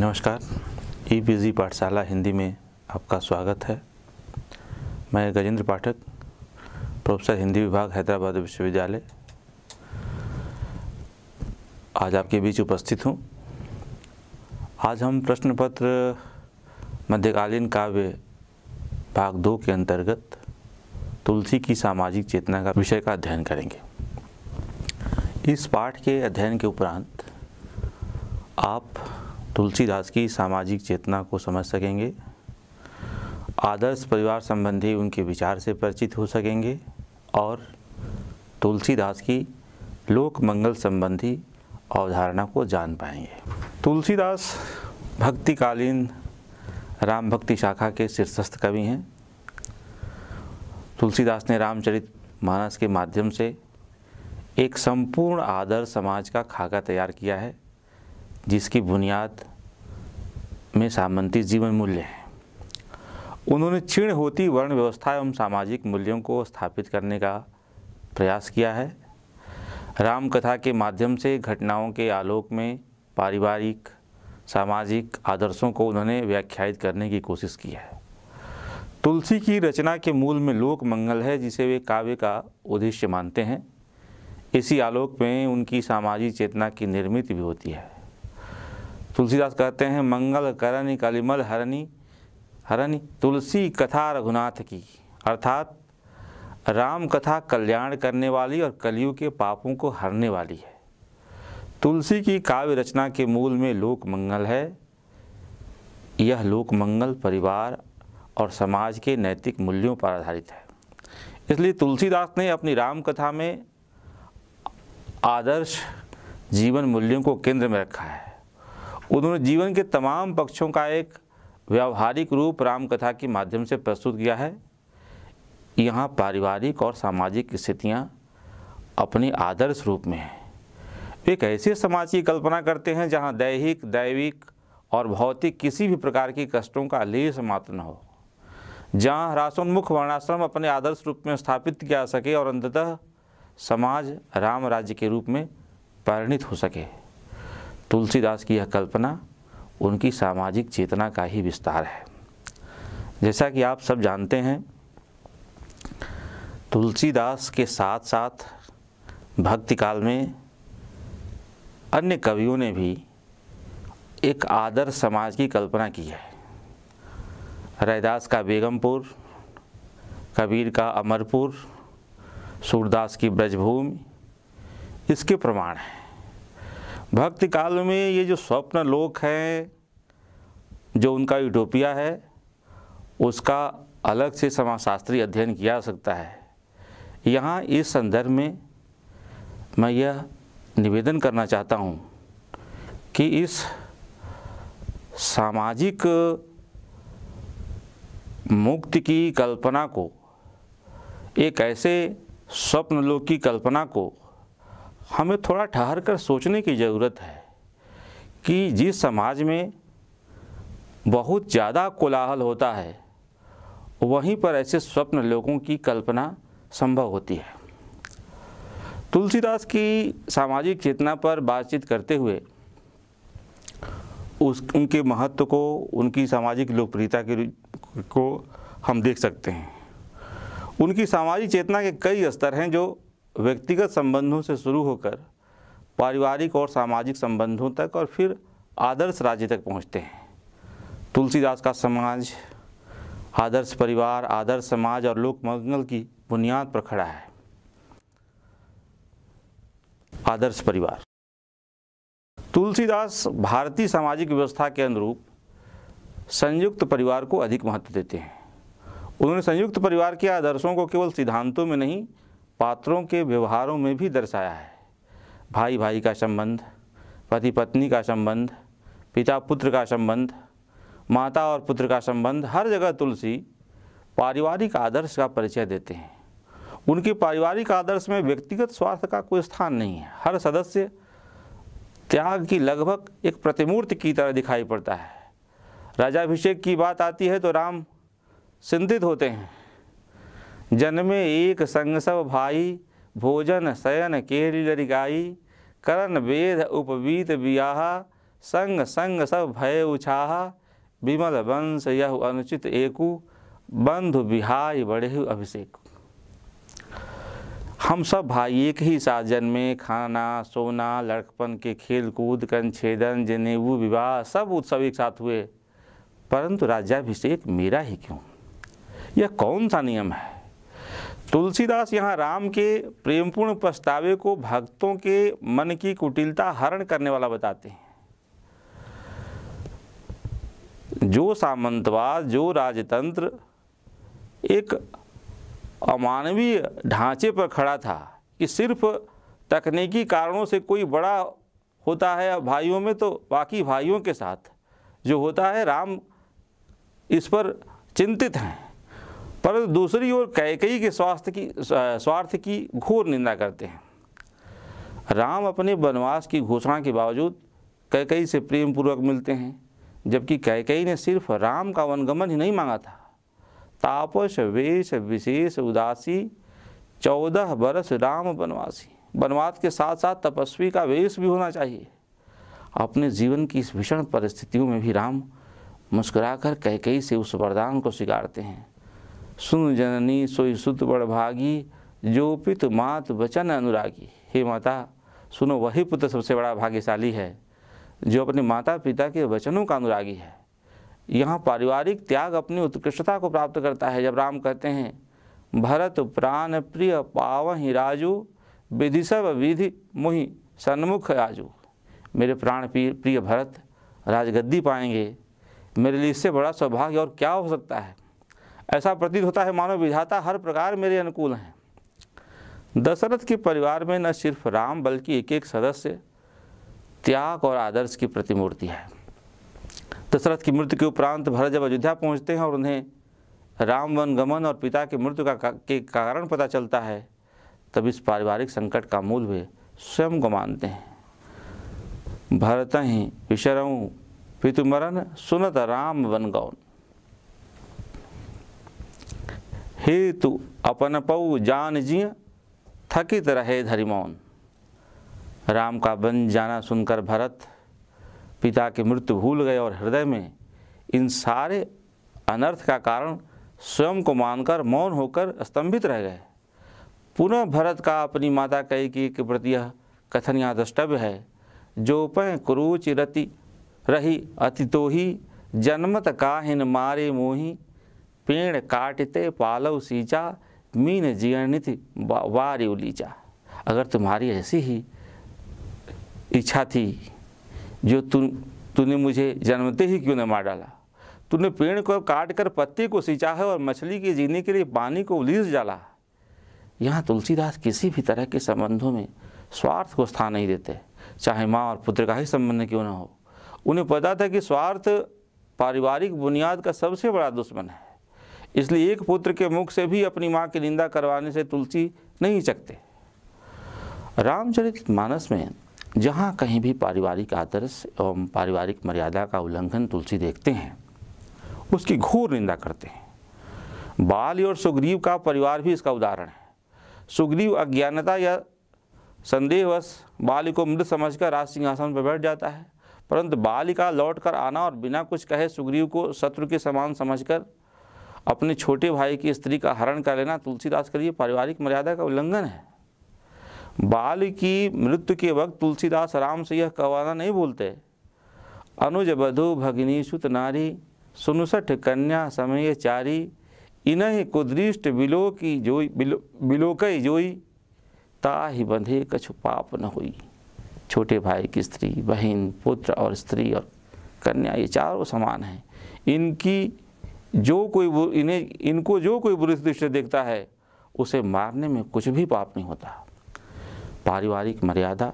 नमस्कार, ईपीजी पाठशाला हिंदी में आपका स्वागत है। मैं गजेंद्र पाठक, प्रोफेसर हिंदी विभाग, हैदराबाद विश्वविद्यालय, आज आपके बीच उपस्थित हूँ। आज हम प्रश्न पत्र मध्यकालीन काव्य भाग 2 के अंतर्गत तुलसी की सामाजिक चेतना का विषय का अध्ययन करेंगे। इस पाठ के अध्ययन के उपरांत आप तुलसीदास की सामाजिक चेतना को समझ सकेंगे, आदर्श परिवार संबंधी उनके विचार से परिचित हो सकेंगे और तुलसीदास की लोक मंगल संबंधी अवधारणा को जान पाएंगे। तुलसीदास भक्तिकालीन राम भक्ति शाखा के शीर्षस्थ कवि हैं। तुलसीदास ने रामचरितमानस के माध्यम से एक संपूर्ण आदर्श समाज का खाका तैयार किया है, जिसकी बुनियाद में सामंती जीवन मूल्य है। उन्होंने क्षीण होती वर्ण व्यवस्था एवं सामाजिक मूल्यों को स्थापित करने का प्रयास किया है। राम कथा के माध्यम से घटनाओं के आलोक में पारिवारिक सामाजिक आदर्शों को उन्होंने व्याख्यायित करने की कोशिश की है। तुलसी की रचना के मूल में लोक मंगल है, जिसे वे काव्य का उद्देश्य मानते हैं। इसी आलोक में उनकी सामाजिक चेतना की निर्मित भी होती है। तुलसीदास कहते हैं, मंगल करनी कलिमल हरनी हरनी तुलसी कथा रघुनाथ की, अर्थात राम कथा कल्याण करने वाली और कलियुग के पापों को हरने वाली है। तुलसी की काव्य रचना के मूल में लोक मंगल है। यह लोक मंगल परिवार और समाज के नैतिक मूल्यों पर आधारित है। इसलिए तुलसीदास ने अपनी राम कथा में आदर्श जीवन मूल्यों को केंद्र में रखा है। उन्होंने जीवन के तमाम पक्षों का एक व्यावहारिक रूप राम कथा के माध्यम से प्रस्तुत किया है। यहाँ पारिवारिक और सामाजिक स्थितियाँ अपने आदर्श रूप में हैं। एक ऐसे समाज की कल्पना करते हैं जहाँ दैहिक, दैविक और भौतिक किसी भी प्रकार की कष्टों का लेस मात्र न हो, जहाँ ह्रासोन्मुख वर्णाश्रम अपने आदर्श रूप में स्थापित किया जा सके और अंततः समाज राम राज्य के रूप में परिणित हो सके। तुलसीदास की यह कल्पना उनकी सामाजिक चेतना का ही विस्तार है। जैसा कि आप सब जानते हैं, तुलसीदास के साथ साथ भक्ति काल में अन्य कवियों ने भी एक आदर्श समाज की कल्पना की है। रैदास का बेगमपुर, कबीर का अमरपुर, सूरदास की ब्रजभूमि इसके प्रमाण हैं। भक्ति काल में ये जो स्वप्न लोक है, जो उनका यूटोपिया है, उसका अलग से समाजशास्त्रीय अध्ययन किया जा सकता है। यहाँ इस संदर्भ में मैं यह निवेदन करना चाहता हूँ कि इस सामाजिक मुक्ति की कल्पना को, एक ऐसे स्वप्न लोक की कल्पना को हमें थोड़ा ठहर कर सोचने की ज़रूरत है कि जिस समाज में बहुत ज़्यादा कोलाहल होता है, वहीं पर ऐसे स्वप्न लोगों की कल्पना संभव होती है। तुलसीदास की सामाजिक चेतना पर बातचीत करते हुए उनके महत्व को, उनकी सामाजिक लोकप्रियता को हम देख सकते हैं। उनकी सामाजिक चेतना के कई स्तर हैं, जो व्यक्तिगत संबंधों से शुरू होकर पारिवारिक और सामाजिक संबंधों तक और फिर आदर्श राज्य तक पहुंचते हैं। तुलसीदास का समाज आदर्श परिवार, आदर्श समाज और लोक मंगल की बुनियाद पर खड़ा है। आदर्श परिवार। तुलसीदास भारतीय सामाजिक व्यवस्था के अनुरूप संयुक्त परिवार को अधिक महत्व देते हैं। उन्होंने संयुक्त परिवार के आदर्शों को केवल सिद्धांतों में नहीं, पात्रों के व्यवहारों में भी दर्शाया है। भाई भाई का संबंध, पति पत्नी का संबंध, पिता पुत्र का संबंध, माता और पुत्र का संबंध, हर जगह तुलसी पारिवारिक आदर्श का परिचय देते हैं। उनके पारिवारिक आदर्श में व्यक्तिगत स्वार्थ का कोई स्थान नहीं है। हर सदस्य त्याग की लगभग एक प्रतिमूर्ति की तरह दिखाई पड़ता है। राजाभिषेक की बात आती है तो राम चिंतित होते हैं। जन्मे एक संग सब भाई, भोजन शयन केरी लरिकाई, करण वेद उपवीत बियाहा, संग संग सब भय उछाहा, विमल वंश यह अनुचित एकु, बंधु बिहाय बढ़े अभिषेक। हम सब भाई एक ही साथ जन्मे, खाना सोना लड़कपन के खेल कूद कंछेदन जनेऊ विवाह सब उत्सव एक साथ हुए, परंतु राज्याभिषेक मेरा ही क्यों? यह कौन सा नियम है? तुलसीदास यहाँ राम के प्रेमपूर्ण पछतावे को भक्तों के मन की कुटिलता हरण करने वाला बताते हैं। जो सामंतवाद, जो राजतंत्र एक अमानवीय ढांचे पर खड़ा था कि सिर्फ तकनीकी कारणों से कोई बड़ा होता है भाइयों में, तो बाकी भाइयों के साथ जो होता है, राम इस पर चिंतित हैं। परंतु दूसरी ओर कैकेयी के स्वार्थ की घोर निंदा करते हैं। राम अपने वनवास की घोषणा के बावजूद कैकेयी से प्रेम पूर्वक मिलते हैं, जबकि कैकेयी ने सिर्फ राम का वनगमन ही नहीं मांगा था। तापस वेश विशेष उदासी, 14 बरस राम वनवासी। वनवास के साथ साथ तपस्वी का वेश भी होना चाहिए। अपने जीवन की इस भीषण परिस्थितियों में भी राम मुस्कुराकर कैकेयी से उस वरदान को स्वीकारते हैं। सुन जननी सोई सुत बड़भागी, जो पित मात वचन अनुरागी। हे माता, सुनो, वही पुत्र सबसे बड़ा भाग्यशाली है जो अपने माता पिता के वचनों का अनुरागी है। यहाँ पारिवारिक त्याग अपनी उत्कृष्टता को प्राप्त करता है जब राम कहते हैं, भरत प्राण प्रिय पावहि राजू, विधि सब विधि मुहि सन्मुख आजू। मेरे प्राण प्रिय भरत राजगद्दी पाएंगे, मेरे लिए इससे बड़ा सौभाग्य और क्या हो सकता है। ऐसा प्रतीत होता है मानो विधाता हर प्रकार मेरे अनुकूल हैं। दशरथ के परिवार में न सिर्फ राम बल्कि एक एक सदस्य त्याग और आदर्श की प्रतिमूर्ति है। दशरथ की मृत्यु के उपरांत भरत जब अयोध्या पहुंचते हैं और उन्हें राम वनगमन और पिता की मृत्यु के कारण पता चलता है, तब इस पारिवारिक संकट का मूल वे स्वयं को मानते हैं। भरत ही विशरऊ पितुमरन, सुनत राम वन गौन। हेतु अपन पऊ जान जिय, थकित रहे धरि मौन। राम का वन जाना सुनकर भरत पिता की मृत्यु भूल गए और हृदय में इन सारे अनर्थ का कारण स्वयं को मानकर मौन होकर स्तंभित रह गए। पुनः भरत का अपनी माता कैकेयी के प्रति यह कथन यहाँ द्रष्टव्य है, जो पै कुरुच रति रही अतितोही, जन्मत काहिन मारे मोही, पेड़ काटते पालव सींचा, मीन जीर्णित वारि उलीचा। अगर तुम्हारी ऐसी ही इच्छा थी जो तूने मुझे जन्मते ही क्यों न मार डाला। तूने पेड़ को काट कर पत्ते को सींचा है और मछली के जीने के लिए पानी को उलीच डाला। यहाँ तुलसीदास किसी भी तरह के संबंधों में स्वार्थ को स्थान नहीं देते, चाहे माँ और पुत्र का ही संबंध क्यों न हो। उन्हें पता था कि स्वार्थ पारिवारिक बुनियाद का सबसे बड़ा दुश्मन है। इसलिए एक पुत्र के मुख से भी अपनी माँ की निंदा करवाने से तुलसी नहीं हिचकते। रामचरितमानस में जहाँ कहीं भी पारिवारिक आदर्श एवं पारिवारिक मर्यादा का उल्लंघन तुलसी देखते हैं, उसकी घोर निंदा करते हैं। बाली और सुग्रीव का परिवार भी इसका उदाहरण है। सुग्रीव अज्ञानता या संदेहवश बाली को मृत समझकर राज सिंहासन पर बैठ जाता है, परंतु बाली का लौट कर आना और बिना कुछ कहे सुग्रीव को शत्रु के समान समझकर अपने छोटे भाई की स्त्री का हरण कर लेना तुलसीदास के लिए पारिवारिक मर्यादा का उल्लंघन है। बाल की मृत्यु के वक्त तुलसीदास राम से यह कहवाना नहीं बोलते, अनुज बधु भगिनी सुत नारी, सुनुसठ कन्या समय चारी, इन्हीं कुदृष्ट बिलोकई जोई, ताहि बंधे कछु पाप न हुई। छोटे भाई की स्त्री, बहन, पुत्र और स्त्री और कन्या ये चारों समान हैं। इनको जो कोई बुरी दृष्टि से देखता है उसे मारने में कुछ भी पाप नहीं होता। पारिवारिक मर्यादा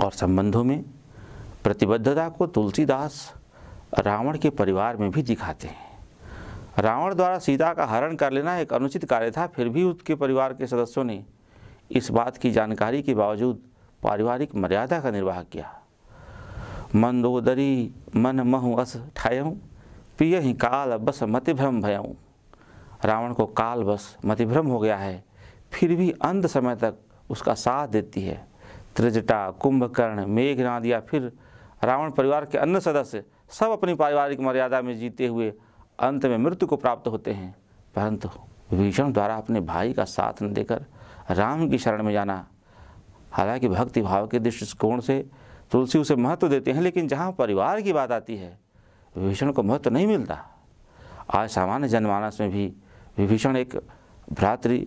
और संबंधों में प्रतिबद्धता को तुलसीदास रावण के परिवार में भी दिखाते हैं। रावण द्वारा सीता का हरण कर लेना एक अनुचित कार्य था, फिर भी उसके परिवार के सदस्यों ने इस बात की जानकारी के बावजूद पारिवारिक मर्यादा का निर्वाह किया। मंदोदरी मन महु अस ठायऊँ, पिय ही काल बस मतिभ्रम भयऊँ। रावण को काल बस मतिभ्रम हो गया है, फिर भी अंत समय तक उसका साथ देती है। त्रिजटा, कुंभकर्ण, मेघनाद या फिर रावण परिवार के अन्य सदस्य सब अपनी पारिवारिक मर्यादा में जीते हुए अंत में मृत्यु को प्राप्त होते हैं, परंतु विभीषण द्वारा अपने भाई का साथ न देकर राम की शरण में जाना, हालांकि भक्ति भाव के दृष्टिकोण से तुलसी उसे महत्व देते हैं, लेकिन जहाँ परिवार की बात आती है विभीषण को महत्व नहीं मिलता। आज सामान्य जनमानस में भी विभीषण एक भ्रातृ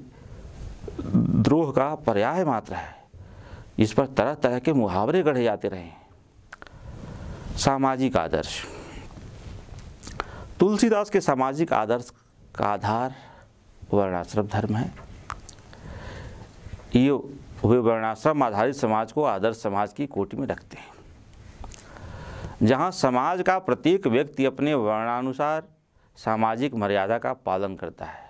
द्रोह का पर्याय मात्र है, इस पर तरह तरह के मुहावरे गढ़े जाते रहे। सामाजिक आदर्श। तुलसीदास के सामाजिक आदर्श का आधार वर्णाश्रम धर्म है। ये वे वर्णाश्रम आधारित समाज को आदर्श समाज की कोटि में रखते हैं, जहाँ समाज का प्रत्येक व्यक्ति अपने वर्णानुसार सामाजिक मर्यादा का पालन करता है।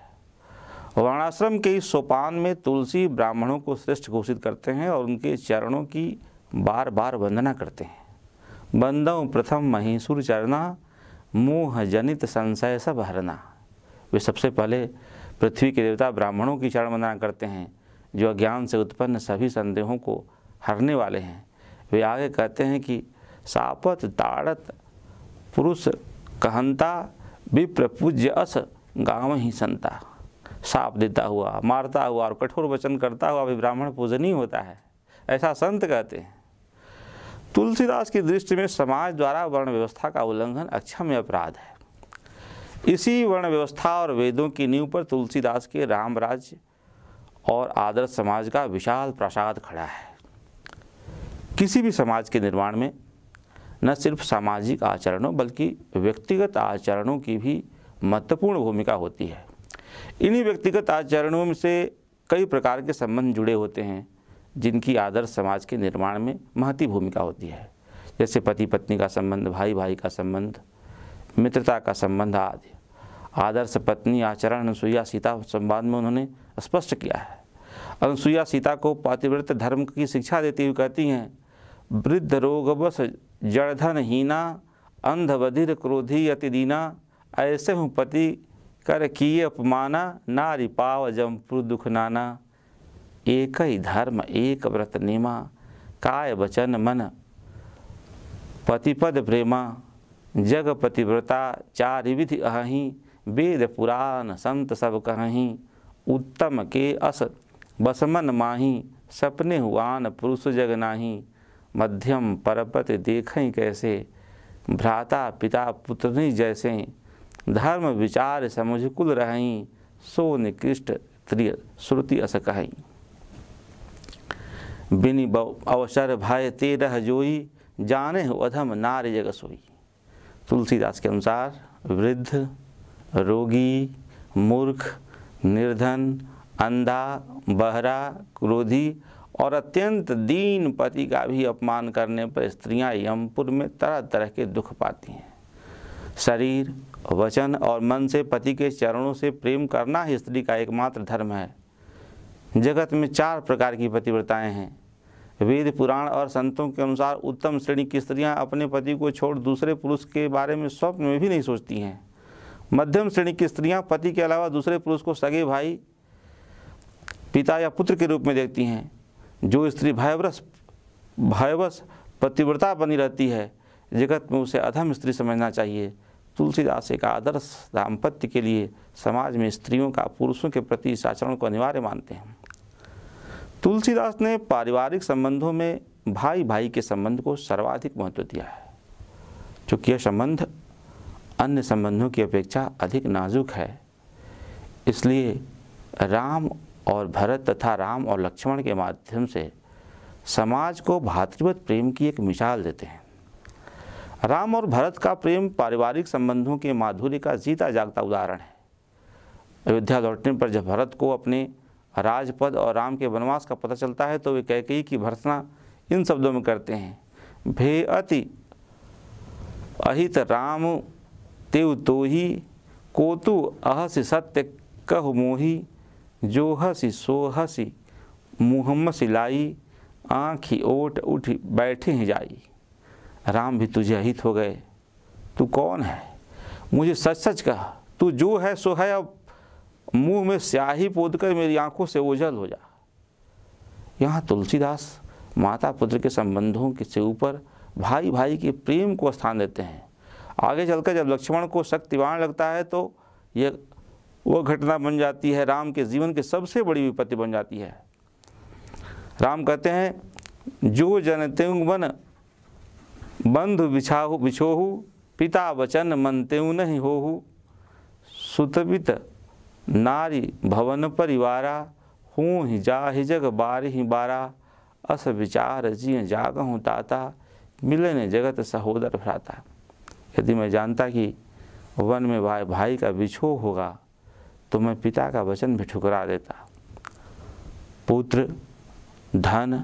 वर्णाश्रम के इस सोपान में तुलसी ब्राह्मणों को श्रेष्ठ घोषित करते हैं और उनके चरणों की बार बार वंदना करते हैं। बंदौ प्रथम महीसुर चरना, मोह जनित संशय सब हरना। वे सबसे पहले पृथ्वी के देवता ब्राह्मणों की चरण वंदना करते हैं, जो अज्ञान से उत्पन्न सभी संदेहों को हरने वाले हैं। वे आगे कहते हैं कि सापत ताड़त पुरुष कहंता, विप्र पूज्य अस गाँव ही संता। साप देता हुआ, मारता हुआ और कठोर वचन करता हुआ भी ब्राह्मण पूजनीय होता है, ऐसा संत कहते हैं। तुलसीदास की दृष्टि में समाज द्वारा वर्ण व्यवस्था का उल्लंघन अक्षम्य अपराध है। इसी वर्ण व्यवस्था और वेदों की नींव पर तुलसीदास के राम राज्य और आदर्श समाज का विशाल प्रासाद खड़ा है। किसी भी समाज के निर्माण में न सिर्फ सामाजिक आचरणों बल्कि व्यक्तिगत आचरणों की भी महत्वपूर्ण भूमिका होती है। इन्हीं व्यक्तिगत आचरणों में से कई प्रकार के संबंध जुड़े होते हैं, जिनकी आदर्श समाज के निर्माण में महती भूमिका होती है, जैसे पति पत्नी का संबंध, भाई भाई का संबंध, मित्रता का संबंध आदि। आदर्श पत्नी आचरण अनुसुईया सीता संवाद में उन्होंने स्पष्ट किया है। अनुसुईया सीता को पातिव्रत्य धर्म की शिक्षा देती हुई कहती हैं, वृद्ध रोगवश जड़धन हीना, अंध बधिर क्रोधी अति दीना, ऐसे हूँ पति कर किए अपमाना, नारी पाव जमपुर दुख नाना। एक ही धर्म एक व्रत नेमा, काय वचन मन पतिपद प्रेमा। जग पतिव्रता चारि विधि अहि, वेद पुराण संत सब कहहीं। उत्तम के अस बसमन माही, सपने हुआन पुरुष जग नाही। मध्यम परपति देखें कैसे, भ्राता पिता पुत्रनी जैसे। धर्म विचार समुझ कुल रहीं, सो निकृष्ट त्रिय श्रुति अस कहीं। बिनि अवसर भय ते रह जोई, जाने हो अधम नारी जग सोई। तुलसीदास के अनुसार वृद्ध, रोगी, मूर्ख, निर्धन, अंधा, बहरा, क्रोधी और अत्यंत दीन पति का भी अपमान करने पर स्त्रियां यमपुर में तरह तरह के दुख पाती हैं। शरीर, वचन और मन से पति के चरणों से प्रेम करना ही स्त्री का एकमात्र धर्म है। जगत में 4 प्रकार की पतिव्रताएं हैं। वेद पुराण और संतों के अनुसार उत्तम श्रेणी की स्त्रियां अपने पति को छोड़ दूसरे पुरुष के बारे में स्वप्न में भी नहीं सोचती हैं। मध्यम श्रेणी की स्त्रियां पति के अलावा दूसरे पुरुष को सगे भाई, पिता या पुत्र के रूप में देखती हैं। जो स्त्री भयवश पतिव्रता बनी रहती है, जगत में उसे अधम स्त्री समझना चाहिए। तुलसीदास एक आदर्श दाम्पत्य के लिए समाज में स्त्रियों का पुरुषों के प्रति इस आचरण को अनिवार्य मानते हैं। तुलसीदास ने पारिवारिक संबंधों में भाई भाई के संबंध को सर्वाधिक महत्व दिया है, क्योंकि यह संबंध अन्य संबंधों की अपेक्षा अधिक नाजुक है। इसलिए राम और भरत तथा राम और लक्ष्मण के माध्यम से समाज को भातृवत प्रेम की एक मिसाल देते हैं। राम और भरत का प्रेम पारिवारिक संबंधों के माधुर्य का जीता जागता उदाहरण है। अयोध्या लौटने पर जब भरत को अपने राजपद और राम के वनवास का पता चलता है तो वे कैकेयी की भर्त्सना इन शब्दों में करते हैं, भे अति अहित राम तेव तोही, कोतु अहसि सत्य कह मोही। जो हसी सो हसी मुहम्मद सिलाई, आँखी ओट उठ बैठे ही जाई। राम भी तुझे अहित हो गए, तू कौन है? मुझे सच सच कह, तू जो है सो है, अब मुंह में स्याही पोतकर मेरी आंखों से ओझल हो जा। यहाँ तुलसीदास माता पुत्र के संबंधों के से ऊपर भाई भाई के प्रेम को स्थान देते हैं। आगे चलकर जब लक्ष्मण को शक्तिवान लगता है तो यह वो घटना बन जाती है, राम के जीवन की सबसे बड़ी विपत्ति बन जाती है। राम कहते हैं, जो जन त्यों बन बंधु बिछोहु, पिता वचन मन त्यों नहीं होहु, सुतबित नारी भवन परिवारा, हूँ ही जाहि जग बारि ही बारा, अस विचार जिय जागहूँ ताता, मिलन जगत सहोदर भ्राता। यदि मैं जानता कि वन में भाई भाई का बिछोह होगा तो मैं पिता का वचन भी ठुकरा देता। पुत्र, धन,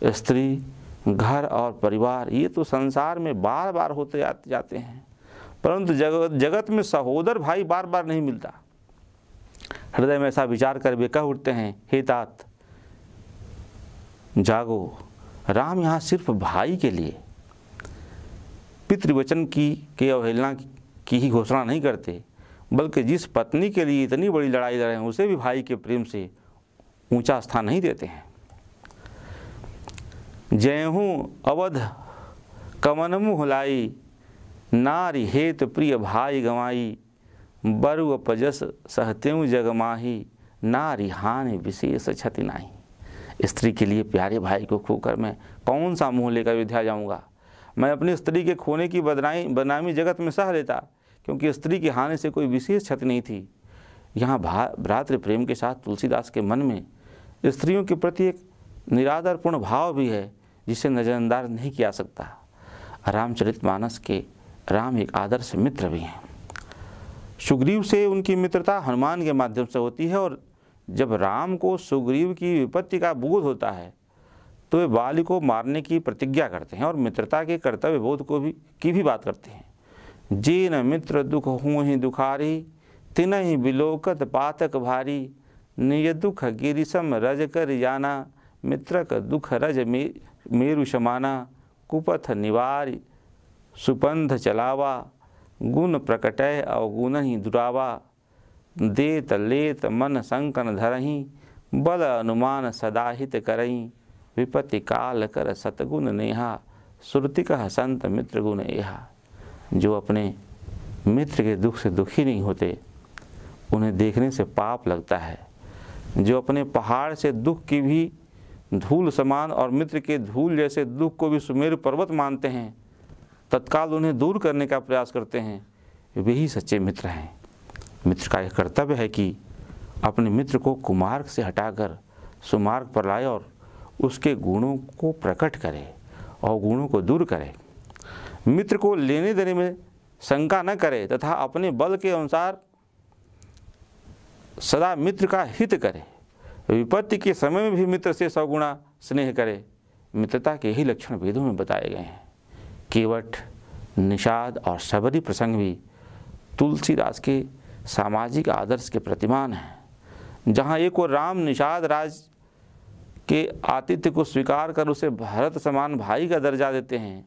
स्त्री, घर और परिवार ये तो संसार में बार बार होते जाते हैं, परंतु जगत में सहोदर भाई बार बार नहीं मिलता। हृदय में ऐसा विचार कर वे कह उठते हैं, हे तात जागो। राम यहाँ सिर्फ भाई के लिए पितृवचन की अवहेलना की ही घोषणा नहीं करते, बल्कि जिस पत्नी के लिए इतनी बड़ी लड़ाई लड़ रहे हैं उसे भी भाई के प्रेम से ऊंचा स्थान नहीं देते हैं। जयहूँ अवध कमन मुँह लाई, नारी हेत प्रिय भाई गंवाई, बरु अपजस सहत्यों जग माही, नारी हानि विशेष क्षति नाही। स्त्री के लिए प्यारे भाई को खोकर मैं कौन सा मुँह लेकर अयोध्या जाऊँगा। मैं अपनी स्त्री के खोने की बदनामी जगत में सह लेता, क्योंकि स्त्री की हानि से कोई विशेष क्षति नहीं थी। यहाँ भ्रातृ प्रेम के साथ तुलसीदास के मन में स्त्रियों के प्रति एक निरादरपूर्ण भाव भी है, जिसे नज़रअंदाज नहीं किया सकता। रामचरितमानस के राम एक आदर्श मित्र भी हैं। सुग्रीव से उनकी मित्रता हनुमान के माध्यम से होती है, और जब राम को सुग्रीव की विपत्ति का बोध होता है तो वे बाली को मारने की प्रतिज्ञा करते हैं और मित्रता के कर्तव्य बोध की भी बात करते हैं। जे न मित्र दुख हूँ ही दुखारी, तिन ही बिलोकत पातक भारी, निज दुख गिरिसम रज कर जाना, मित्र का दुख रज मेरु समाना, कुपथ निवारी सुपंथ चलावा, गुण प्रकटय अवगुण ही दुरावा, देत लेत मन संकन धरही, बल अनुमान सदाहित करही, विपत्ति काल कर सतगुण नेहा, श्रुति कह संत मित्र गुण एहा। जो अपने मित्र के दुख से दुखी नहीं होते उन्हें देखने से पाप लगता है। जो अपने पहाड़ से दुख की भी धूल समान और मित्र के धूल जैसे दुख को भी सुमेरु पर्वत मानते हैं, तत्काल उन्हें दूर करने का प्रयास करते हैं, वही सच्चे मित्र हैं। मित्र का यह कर्तव्य है कि अपने मित्र को कुमार्ग से हटाकर सुमार्ग पर लाए और उसके गुणों को प्रकट करे और गुणों को दूर करे। मित्र को लेने देने में शंका न करे तथा अपने बल के अनुसार सदा मित्र का हित करे। विपत्ति के समय में भी मित्र से 100 गुणा स्नेह करे। मित्रता के ही लक्षण वेदों में बताए गए हैं। केवट, निषाद और शबरी प्रसंग भी तुलसीदास के सामाजिक आदर्श के प्रतिमान हैं। जहाँ एक और राम निषाद राज के आतिथ्य को स्वीकार कर उसे भरत समान भाई का दर्जा देते हैं,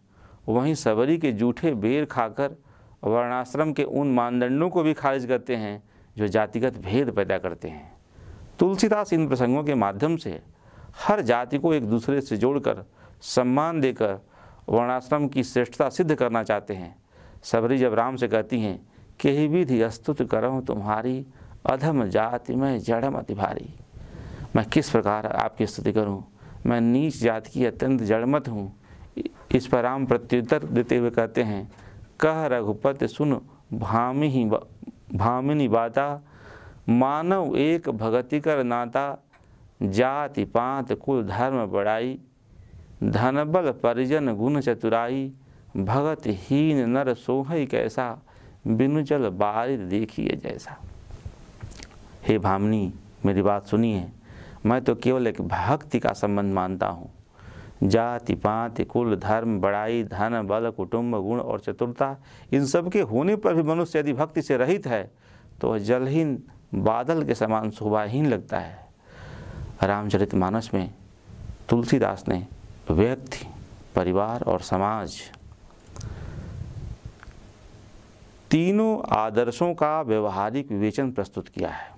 वहीं शबरी के जूठे बेर खाकर वर्णाश्रम के उन मानदंडों को भी खारिज करते हैं जो जातिगत भेद पैदा करते हैं। तुलसीदास इन प्रसंगों के माध्यम से हर जाति को एक दूसरे से जोड़कर सम्मान देकर वर्णाश्रम की श्रेष्ठता सिद्ध करना चाहते हैं। शबरी जब राम से कहती हैं, केहि विधि अस्तुत करहूँ तुम्हारी, अधम जाति में जड़म अति भारी। मैं किस प्रकार आपकी स्तुति करूँ, मैं नीच जाति की अत्यंत जड़मत हूँ। इस पर राम प्रत्युत्तर देते हुए कहते हैं, कह रघुपति सुन भामिनी बाता, मानव एक भगति कर नाता, जाति पात कुल धर्म बड़ाई, धन बल परिजन गुण चतुराई, भगत हीन नर सोहई कैसा, बिनु जल बारिद देखिए जैसा। हे भामिनी, मेरी बात सुनिए, मैं तो केवल एक भक्ति का संबंध मानता हूँ। जाति पाति कुल धर्म बड़ाई धन बल कुटुंब गुण और चतुरता, इन सब के होने पर भी मनुष्य यदि भक्ति से रहित है तो जलहीन बादल के समान शोभाहीन लगता है। रामचरितमानस में तुलसीदास ने व्यक्ति, परिवार और समाज तीनों आदर्शों का व्यवहारिक विवेचन प्रस्तुत किया है।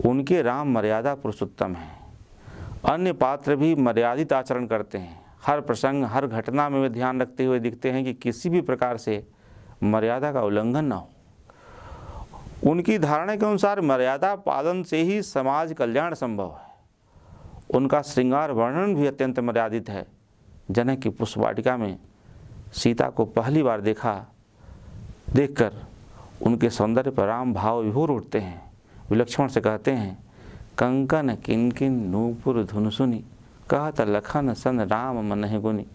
उनके राम मर्यादा पुरुषोत्तम हैं। अन्य पात्र भी मर्यादित आचरण करते हैं। हर प्रसंग, हर घटना में वे ध्यान रखते हुए दिखते हैं कि किसी भी प्रकार से मर्यादा का उल्लंघन न हो। उनकी धारणा के अनुसार मर्यादा पालन से ही समाज कल्याण संभव है। उनका श्रृंगार वर्णन भी अत्यंत मर्यादित है। जनक की पुष्प वाटिका में सीता को पहली बार देखकर उनके सौंदर्य पर राम भाव विभोर उठते हैं। वे लक्ष्मण से कहते हैं, कंकन किनकिन नूपुर धुन सुनी, कहत लखन सन राम मनहि गुनी,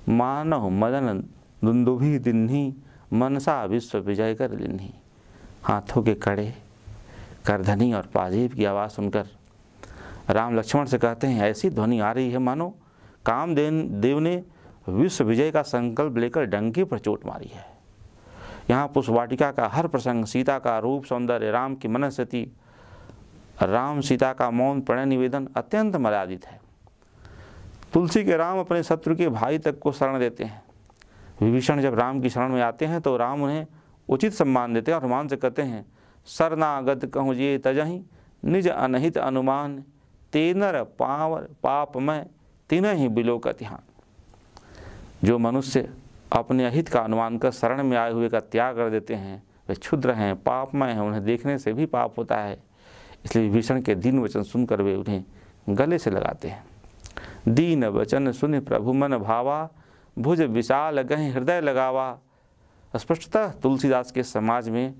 मानव मदन दुंदुभि दिन्ही, मनसा विश्व विजय कर लिन्ही। हाथों के कड़े, करधनी और पाजेब की आवाज़ सुनकर राम लक्ष्मण से कहते हैं, ऐसी ध्वनि आ रही है मानो कामदेव ने विश्व विजय का संकल्प लेकर डंके पर चोट मारी है। यहाँ पुष्प वाटिका का हर प्रसंग, सीता का रूप सौंदर्य, राम की मनस्थिति, राम सीता का मौन प्रणय निवेदन अत्यंत मर्यादित है। तुलसी के राम अपने शत्रु के भाई तक को शरण देते हैं। विभीषण जब राम की शरण में आते हैं तो राम उन्हें उचित सम्मान देते हैं और हनुमान से कहते हैं, शरणागत कहूँ जे तजहि, निज अनहित अनुमान, तेनर पावर पापमय तिनहि बिलोकत ध्यान। जो मनुष्य अपने अहित का अनुमान कर शरण में आए हुए का त्याग कर देते हैं वे क्षुद्र हैं, पापमय हैं, उन्हें देखने से भी पाप होता है। इसलिए विभीषण के दीन वचन सुनकर वे उन्हें गले से लगाते हैं। दीन वचन सुन प्रभु मन भावा, भुज विशाल गहि हृदय लगावा। स्पष्टतः तुलसीदास के समाज में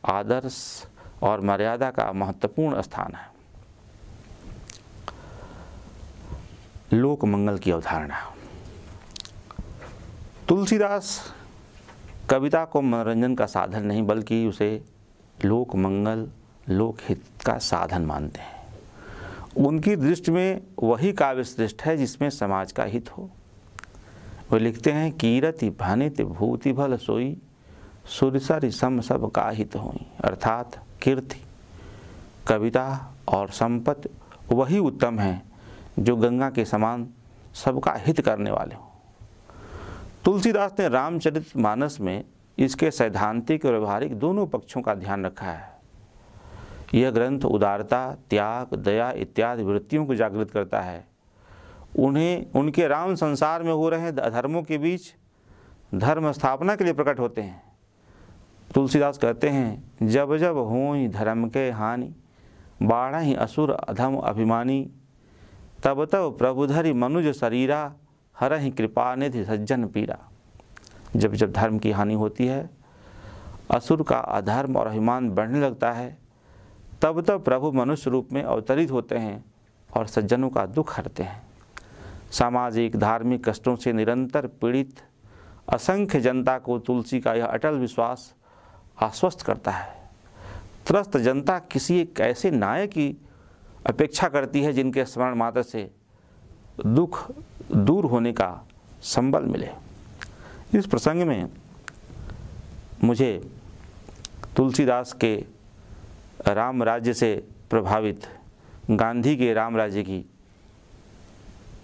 आदर्श और मर्यादा का महत्वपूर्ण स्थान है। लोक मंगल की अवधारणा। तुलसीदास कविता को मनोरंजन का साधन नहीं बल्कि उसे लोक मंगल, लोकहित का साधन मानते हैं। उनकी दृष्टि में वही काव्य श्रेष्ठ है जिसमें समाज का हित हो। वे लिखते हैं, कीरति भानित भूति भल सोई, सुरसरि सम सब का हित होई। अर्थात कीर्ति, कविता और संपत्ति वही उत्तम है जो गंगा के समान सबका हित करने वाले हों। तुलसीदास ने रामचरितमानस में इसके सैद्धांतिक और व्यवहारिक दोनों पक्षों का ध्यान रखा है। यह ग्रंथ उदारता, त्याग, दया इत्यादि वृत्तियों को जागृत करता है। उन्हें उनके राम संसार में हो रहे अधर्मों के बीच धर्म स्थापना के लिए प्रकट होते हैं। तुलसीदास कहते हैं, जब जब होई धर्म के हानि, बाढ़हि असुर अधम अभिमानी, तब तब प्रभुधरि मनुज शरीरा, हरहि कृपा निधि सज्जन पीरा। जब जब धर्म की हानि होती है, असुर का अधर्म और अभिमान बढ़ने लगता है, तब तब प्रभु मनुष्य रूप में अवतरित होते हैं और सज्जनों का दुख हरते हैं। सामाजिक धार्मिक कष्टों से निरंतर पीड़ित असंख्य जनता को तुलसी का यह अटल विश्वास आश्वस्त करता है। त्रस्त जनता किसी एक ऐसे नायक की अपेक्षा करती है जिनके स्मरण मात्र से दुख दूर होने का संबल मिले। इस प्रसंग में मुझे तुलसीदास के राम राज्य से प्रभावित गांधी के राम राज्य की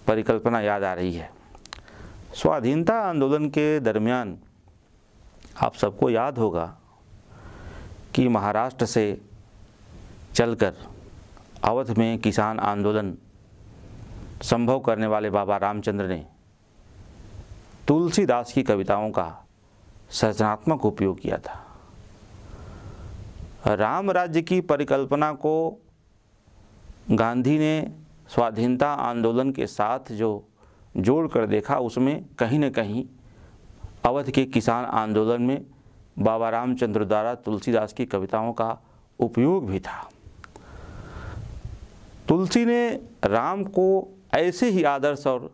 परिकल्पना याद आ रही है। स्वाधीनता आंदोलन के दरमियान आप सबको याद होगा कि महाराष्ट्र से चलकर अवध में किसान आंदोलन संभव करने वाले बाबा रामचंद्र ने तुलसीदास की कविताओं का सृजनात्मक उपयोग किया था। राम राज्य की परिकल्पना को गांधी ने स्वाधीनता आंदोलन के साथ जो जोड़ कर देखा, उसमें कहीं न कहीं अवध के किसान आंदोलन में बाबा रामचंद्र द्वारा तुलसीदास की कविताओं का उपयोग भी था। तुलसी ने राम को ऐसे ही आदर्श और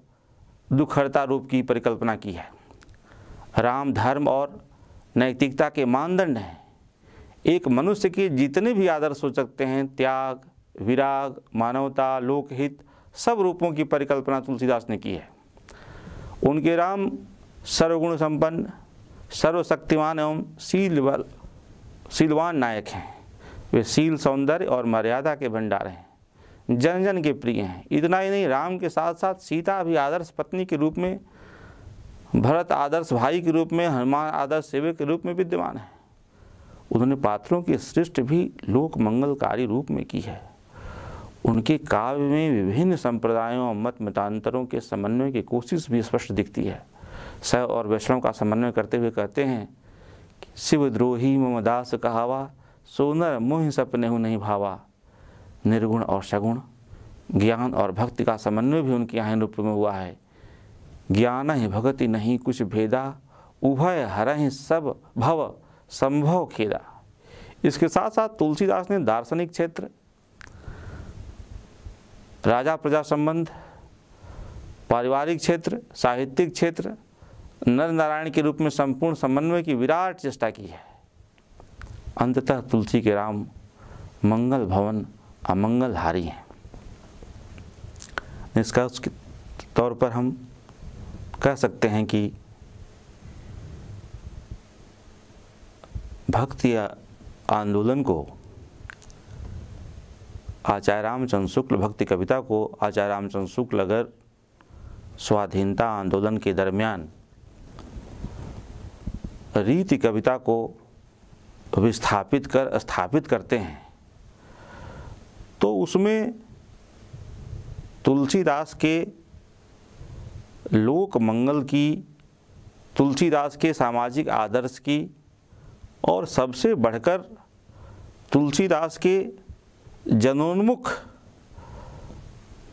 दुखहर्ता रूप की परिकल्पना की है। राम धर्म और नैतिकता के मानदंड हैं। एक मनुष्य के जितने भी आदर्श हो सकते हैं, त्याग, विराग, मानवता, लोकहित, सब रूपों की परिकल्पना तुलसीदास ने की है। उनके राम सर्वगुण संपन्न, सर्वशक्तिमान एवं शीलवान नायक हैं। वे शील, सौंदर्य और मर्यादा के भंडार हैं, जन जन के प्रिय हैं। इतना ही नहीं, राम के साथ साथ सीता भी आदर्श पत्नी के रूप में, भरत आदर्श भाई के रूप में, हनुमान आदर्श सेवक के रूप में विद्यमान है। उन्होंने पात्रों की सृष्टि भी लोक मंगलकारी रूप में की है। उनके काव्य में विभिन्न संप्रदायों और मत मतांतरों के समन्वय की कोशिश भी स्पष्ट दिखती है। शैव और वैष्णव का समन्वय करते हुए कहते हैं कि शिवद्रोही मम दास कहावा, सोनर मोह सपने हूँ नहीं भावा। निर्गुण और सगुण, ज्ञान और भक्ति का समन्वय भी उनके यहाँ रूप में हुआ है। ज्ञान ही भगति नहीं कुछ भेदा, उभय हरहि सब भव संभव खेदा। इसके साथ साथ तुलसीदास ने दार्शनिक क्षेत्र, राजा प्रजा संबंध, पारिवारिक क्षेत्र, साहित्यिक क्षेत्र, नर नारायण के रूप में संपूर्ण समन्वय की विराट चेष्टा की है। अंततः तुलसी के राम मंगल भवन अमंगलहारी हैं। निष्कर्ष के तौर पर हम कह सकते हैं कि भक्ति आंदोलन को आचार्य रामचंद्र शुक्ल, भक्ति कविता को आचार्य रामचंद्र शुक्ल अगर स्वाधीनता आंदोलन के दरमियान रीति कविता को विस्थापित कर स्थापित करते हैं तो उसमें तुलसीदास के लोक मंगल की, तुलसीदास के सामाजिक आदर्श की और सबसे बढ़कर तुलसीदास के जनोन्मुख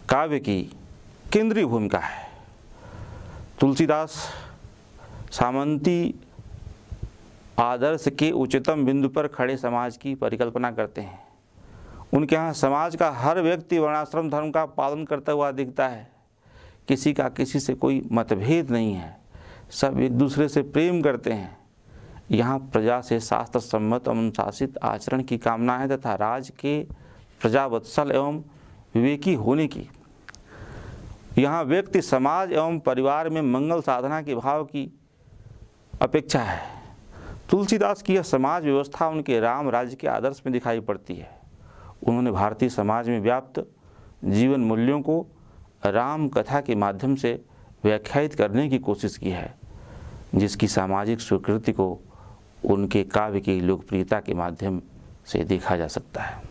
काव्य की केंद्रीय भूमिका है। तुलसीदास सामंती आदर्श के उच्चतम बिंदु पर खड़े समाज की परिकल्पना करते हैं। उनके यहाँ समाज का हर व्यक्ति वर्णाश्रम धर्म का पालन करता हुआ दिखता है। किसी का किसी से कोई मतभेद नहीं है, सब एक दूसरे से प्रेम करते हैं। यहाँ प्रजा से शास्त्र सम्मत अनुशासित आचरण की कामना है तथा राज के प्रजावत्सल एवं विवेकी होने की। यहाँ व्यक्ति, समाज एवं परिवार में मंगल साधना के भाव की अपेक्षा है। तुलसीदास की यह समाज व्यवस्था उनके राम राज्य के आदर्श में दिखाई पड़ती है। उन्होंने भारतीय समाज में व्याप्त जीवन मूल्यों को राम कथा के माध्यम से व्याख्यायित करने की कोशिश की है, जिसकी सामाजिक स्वीकृति को उनके काव्य की लोकप्रियता के माध्यम से देखा जा सकता है।